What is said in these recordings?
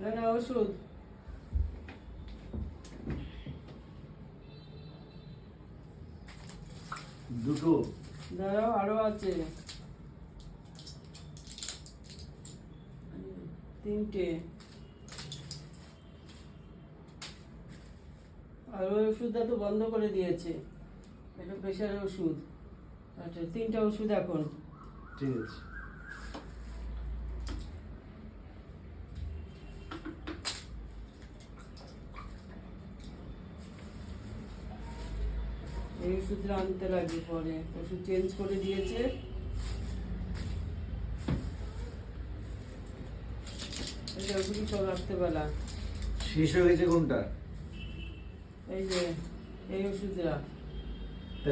না না ওষুধ। দুটো দাঁড়াও, আরো আছে, তিনটে। আর ওই ওষুধটা তো বন্ধ করে দিয়েছে, এটা প্রেশারের ওষুধ। আচ্ছা, তিনটা ওষুধ এখন। ঠিক আছে। এই ওষুধটা আনতে লাগবে পরে, ওষুধ চেঞ্জ করে দিয়েছে। এটা ওষুধই সব রাত্রেবেলা। শেষ হয়ে গেছে কোনটা? এই যে এই ওষুধটা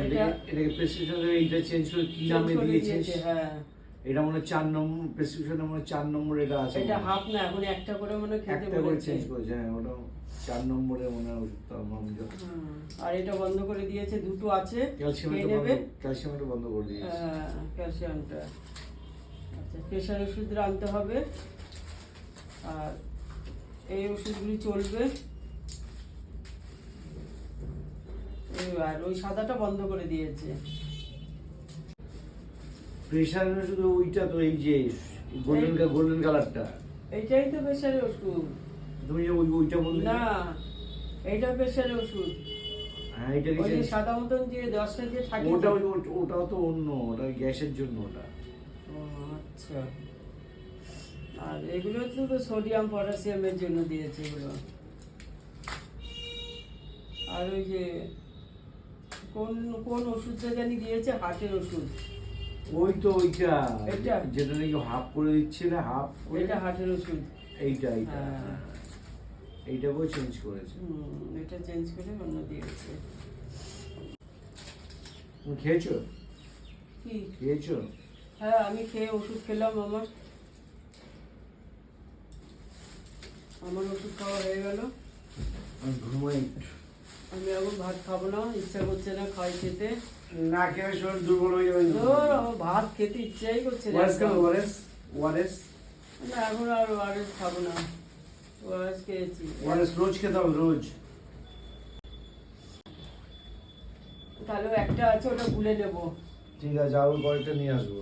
এটাকে প্রেসক্রিপশন এইটা চেঞ্জ করে কি নামে দিয়েছিস? হ্যাঁ, এটা মনে 4 নম্বর প্রেসক্রিপশনে মনে 4 নম্বর এটা আছে। এটা হাফ না, এখন একটা করে মনে খেতে একটা করে বলেছে। চেঞ্জ করেছে। হ্যাঁ, ওটা 4 নম্বরে মনে হয় ওষুধটা আমার মনে হয়। আর এটা বন্ধ করে দিয়েছে, দুটো আছে, ক্যালসিয়ামটা নেবে। ক্যালসিয়ামটা বন্ধ করে দিয়েছে। হ্যাঁ, ক্যালসিয়ামটা। আচ্ছা, প্রেশার ওষুধটা আনতে হবে। আর এই ওষুধগুলি চলবে। আর ওই সাদাটা বন্ধ করে দিয়েছে। প্রেশারের শুধু ওইটা তো, এই যে গোল্ডেন কালারটা, এইটাই তো প্রেশারের ওষুধ। তুমি যে ওইটা বললে না, এইটা প্রেশারের ওষুধ। হ্যাঁ, এটা ওই যে সাদা মতন যে 10টা যে থাকে, ওটাও তো অন্য, ওটা গ্যাসের জন্য ওটা। ও আচ্ছা। আর এগুলো তো সোডিয়াম পটাশিয়ামের জন্য দিয়েছে এগুলো। আর ওই যে কোন কোন ওষুধটা জানি দিয়েছে, হার্টের ওষুধ। ওই তো ওইটা, এটা? যেটা নাকি হাফ করে দিচ্ছে না, হাফ করে। এটা হার্টের ওষুধ। এইটা হ্যাঁ। এইটাকেও চেঞ্জ করেছে। এটা চেঞ্জ করে অন্য দিয়েছে। তুমি খেয়েছো? কি খেয়েছো? হ্যাঁ, আমি খেয়ে ওষুধ খেলাম। আমার ওষুধ খাওয়া হয়ে গেল। আমি ঘুমাই একটু। আমি এখন ভাত খাবো না, ইচ্ছা করছে না খাই খেতে। না খেয়ে শরীর দুর্বল হয়ে যাবে। ধুর, আমার ভাত খেতে ইচ্ছাই করছে না। ওয়ারেস না, এখন আর ওআরএস খাবো না। ওআরএস খেয়েছি। রোজ খেতে হবে, রোজ। তাহলে একটা আছে, ওটা ভুলে নেবো। ঠিক আছে, আরো কয়েকটা নিয়ে আসবো।